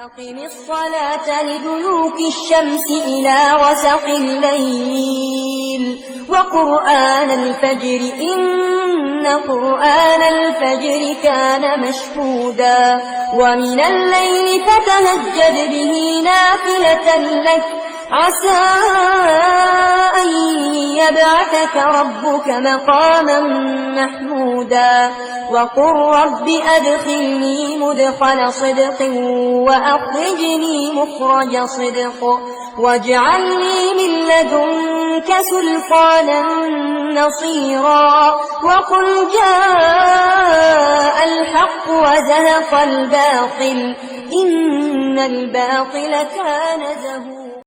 أقم الصلاة لدلوك الشمس إلى غسق الليل وقرآن الفجر إن قرآن الفجر كان مشهودا ومن الليل فتهجد به نافلة لك عسى أن يبعثك ربك مقاما محمودا وقل رب أدخلني مدخل صدق وأخرجني مخرج صدق واجعل لي من لدنك سلطانا نصيرا وقل جاء الحق وزهق الباطل إن الباطل كان زهوقا.